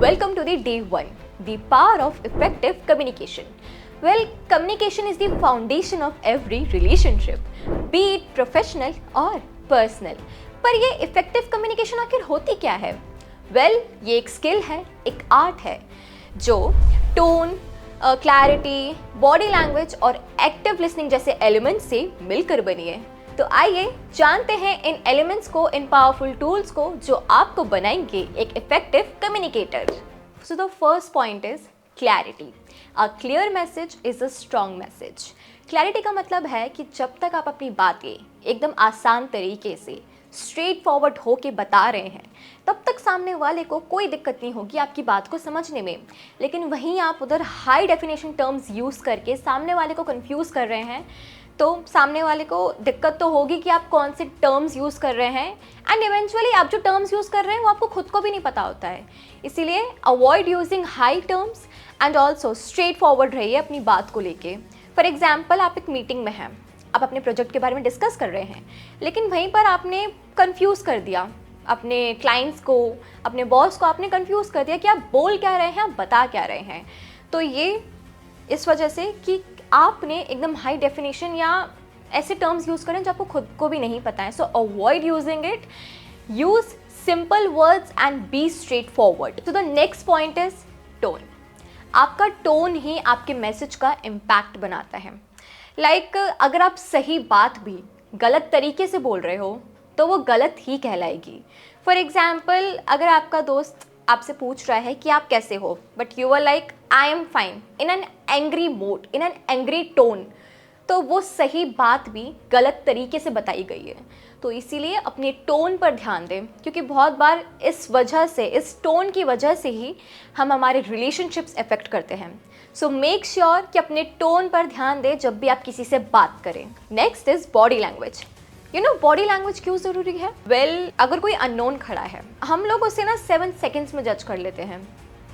Welcome to the day 1, the power of effective communication. Well, communication is the foundation of every relationship, be it professional or personal. पर ये effective communication आखिर होती क्या है? Well, ये एक skill है, एक art है, जो tone, clarity, body language और active listening जैसे elements से मिलकर बनी है. तो आइए जानते हैं इन एलिमेंट्स को, इन पावरफुल टूल्स को जो आपको बनाएंगे एक effective communicator. So the first point is clarity. A clear message is a strong message. Clarity का मतलब है कि जब तक आप अपनी बातें एकदम आसान तरीके से स्ट्रेट फॉरवर्ड हो के बता रहे हैं तब तक सामने वाले को कोई दिक्कत नहीं होगी आपकी बात को समझने में. लेकिन वहीं आप उधर हाई डेफिनेशन टर्म्स यूज़ करके सामने वाले को कंफ्यूज कर रहे हैं तो सामने वाले को दिक्कत तो होगी कि आप कौन से टर्म्स यूज़ कर रहे हैं, एंड इवेंचुअली आप जो टर्म्स यूज़ कर रहे हैं वो आपको खुद को भी नहीं पता होता है. इसीलिए avoid using high terms and also straight forward रहिए अपनी बात को लेके. फॉर एग्जाम्पल, आप एक मीटिंग में हैं, आप अपने प्रोजेक्ट के बारे में डिस्कस कर रहे हैं, लेकिन वहीं पर आपने कन्फ्यूज़ कर दिया अपने क्लाइंट्स को, अपने बॉस को आपने कन्फ्यूज़ कर दिया कि आप बोल क्या रहे हैं, आप बता क्या रहे हैं. तो ये इस वजह से कि आपने एकदम हाई डेफिनेशन या ऐसे टर्म्स यूज़ करें जो आपको खुद को भी नहीं पता है. So avoid using it, use simple words and be straight forward. तो the next point is tone. आपका टोन ही आपके मैसेज का इम्पैक्ट बनाता है. लाइक अगर आप सही बात भी गलत तरीके से बोल रहे हो तो वो गलत ही कहलाएगी. फॉर एग्जाम्पल, अगर आपका दोस्त आपसे पूछ रहा है कि आप कैसे हो, but you are like I am fine in an angry mode, in an angry tone, तो वो सही बात भी गलत तरीके से बताई गई है. तो इसीलिए अपने टोन पर ध्यान दें, क्योंकि बहुत बार इस वजह से, इस टोन की वजह से ही हम हमारे रिलेशनशिप्स अफेक्ट करते हैं. सो मेक श्योर कि अपने टोन पर ध्यान दें जब भी आप किसी से बात करें. Next is body language. Body language क्यों ज़रूरी है? वेल, अगर कोई अननोन खड़ा है, हम लोग उसे 7 सेकेंड्स में जज कर लेते हैं.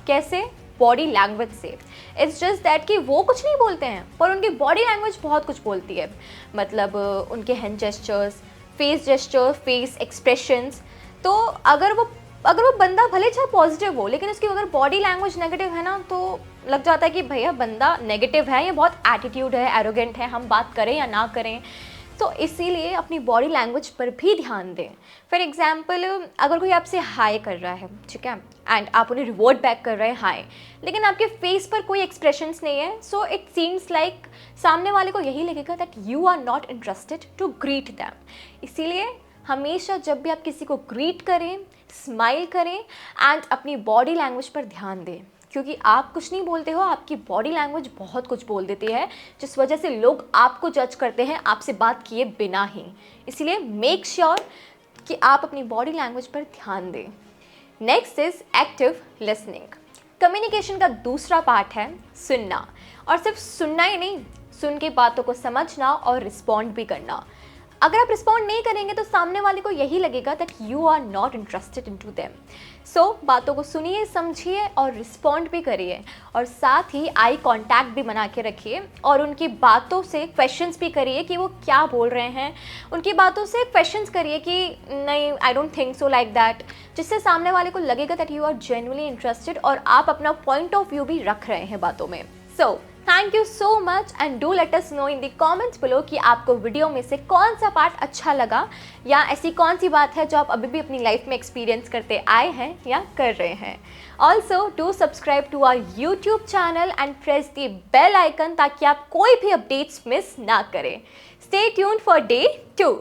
कैसे? बॉडी लैंग्वेज से. इट्स जस्ट दैट कि वो कुछ नहीं बोलते हैं पर उनकी बॉडी लैंग्वेज बहुत कुछ बोलती है. मतलब उनके हैंड जेस्चर्स, फेस एक्सप्रेशंस. तो अगर वो बंदा भले चाहे पॉजिटिव हो, लेकिन उसकी अगर बॉडी लैंग्वेज नेगेटिव है ना, तो लग जाता है कि भैया बंदा नेगेटिव है, ये बहुत एटीट्यूड है, एरोगेंट है, हम बात करें या ना करें. तो इसीलिए अपनी बॉडी लैंग्वेज पर भी ध्यान दें. फॉर एग्जाम्पल, अगर कोई आपसे हाई कर रहा है, ठीक है, एंड आप उन्हें रिवॉर्ड बैक कर रहे हैं हाई, लेकिन आपके फेस पर कोई एक्सप्रेशंस नहीं है, सो इट सीम्स लाइक सामने वाले को यही लगेगा that you are not interested to greet them. इसीलिए हमेशा जब भी आप किसी को ग्रीट करें, स्माइल करें एंड अपनी बॉडी लैंग्वेज पर ध्यान दें, क्योंकि आप कुछ नहीं बोलते हो, आपकी बॉडी लैंग्वेज बहुत कुछ बोल देती है, जिस वजह से लोग आपको जज करते हैं आपसे बात किए बिना ही. इसलिए मेक श्योर कि आप अपनी बॉडी लैंग्वेज पर ध्यान दें. Next is active listening. Communication का दूसरा पार्ट है सुनना. और सिर्फ सुनना ही नहीं, सुन के बातों को समझना और रिस्पॉन्ड भी करना. अगर आप रिस्पॉन्ड नहीं करेंगे तो सामने वाले को यही लगेगा that you are not interested in to them. So बातों को सुनिए, समझिए और रिस्पॉन्ड भी करिए, और साथ ही आई कांटेक्ट भी बना के रखिए और उनकी बातों से क्वेश्चंस भी करिए कि वो क्या बोल रहे हैं. उनकी बातों से क्वेश्चंस करिए कि नहीं, I don't think so, like that, जिससे सामने वाले को लगेगा that you are genuinely interested और आप अपना पॉइंट ऑफ व्यू भी रख रहे हैं बातों में. So thank you so much and do let us know in the comments below कि आपको वीडियो में से कौन सा पार्ट अच्छा लगा, या ऐसी कौन सी बात है जो आप अभी भी अपनी लाइफ में एक्सपीरियंस करते आए हैं या कर रहे हैं. Also do subscribe to our YouTube channel and press the bell icon ताकि आप कोई भी अपडेट्स मिस ना करें. Stay tuned for day 2.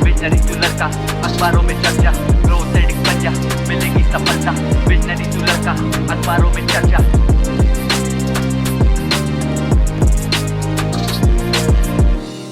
Visionary तू लड़का, अखबारों में चर्चा, ग्रोथ एडिक्ट बन जा, मिलेगी सफलता. विजनरी तू लड़का, अखबारों में चर्चा.